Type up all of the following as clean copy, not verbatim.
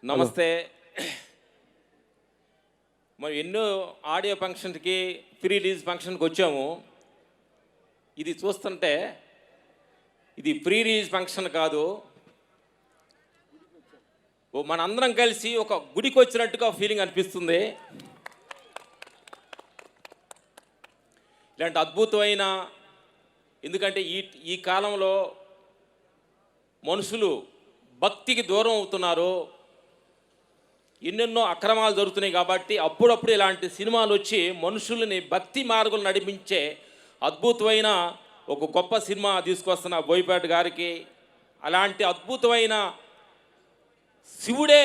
నమస్తే. మనం ఎన్నో ఆడియో ఫంక్షన్కి ప్రీ రిలీజ్ ఫంక్షన్కి వచ్చాము. ఇది చూస్తుంటే ఇది ప్రీ రిలీజ్ ఫంక్షన్ కాదు, మనందరం కలిసి ఒక గుడికి వచ్చినట్టుగా ఫీలింగ్ అనిపిస్తుంది. ఇలాంటి అద్భుతమైన, ఎందుకంటే ఈ కాలంలో మనుషులు భక్తికి దూరం అవుతున్నారు, ఎన్నెన్నో అక్రమాలు జరుగుతున్నాయి. కాబట్టి అప్పుడప్పుడు ఇలాంటి సినిమాలు వచ్చి మనుషుల్ని భక్తి మార్గం నడిపించే అద్భుతమైన ఒక గొప్ప సినిమా తీసుకొస్తున్న బోయపాటి గారికి, అలాంటి అద్భుతమైన శివుడే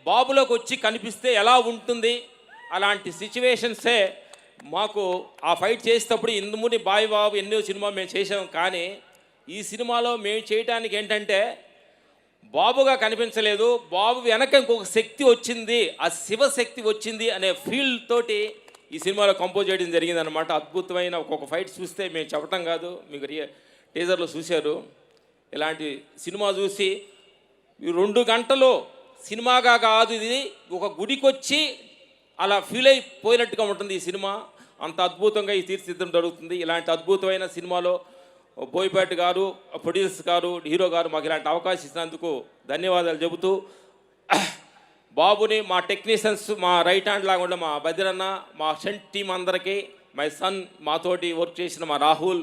బాబులోకి వచ్చి కనిపిస్తే ఎలా ఉంటుంది, అలాంటి సిచ్యువేషన్సే మాకు ఆ ఫైట్ చేసేటప్పుడు ఇందుముని బాయ్ బాబు ఎన్నో సినిమా మేము చేసాం. కానీ ఈ సినిమాలో మేము చేయడానికి ఏంటంటే బాబుగా కనిపించలేదు, బాబు వెనక ఇంకొక శక్తి వచ్చింది, ఆ శివశక్తి వచ్చింది అనే ఫీల్ తోటి ఈ సినిమాలో కంపోజ్ చేయడం జరిగిందనమాట. అద్భుతమైన ఒక్కొక్క ఫైట్ చూస్తే మేము చెప్పటం కాదు, మీకు టీజర్లో చూశారు. ఇలాంటి సినిమా చూసి 2 గంటలు సినిమాగా కాదు, ఇది ఒక గుడికొచ్చి అలా ఫీల్ అయిపోయినట్టుగా ఉంటుంది ఈ సినిమా. అంత అద్భుతంగా ఈ తీర్చిదిద్దడం జరుగుతుంది. ఇలాంటి అద్భుతమైన సినిమాలో బోయపాటి గారు, ప్రొడ్యూసర్స్ గారు, హీరో గారు మాకు ఇలాంటి అవకాశం ఇచ్చినందుకు ధన్యవాదాలు చెబుతూ, బాబుని మా టెక్నీషియన్స్, మా రైట్ హ్యాండ్ లాగా ఉండే మా బద్రన్న, మా సెంట్ టీం అందరికీ, మై సన్, మాతోటి వర్క్ చేసిన మా రాహుల్,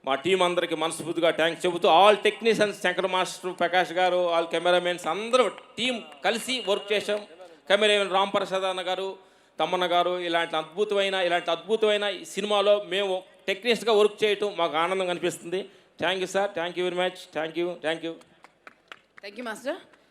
మా టీం అందరికీ మనస్ఫూర్తిగా థ్యాంక్స్ చెబుతూ, all technicians, Shankar master, Prakash గారు, ఆల్ కెమెరామెన్స్ అందరూ టీం కలిసి వర్క్ చేసాం. కెమెరామెన్ రామ్ ప్రసాద్ అన్న గారు, తమ్మన్న గారు, ఇలాంటి అద్భుతమైన ఈ సినిమాలో మేము టెక్నీషియన్గా వర్క్ చేయటం మాకు ఆనందంగా అనిపిస్తుంది. Thank you sir, thank you very much, thank you. Thank you master.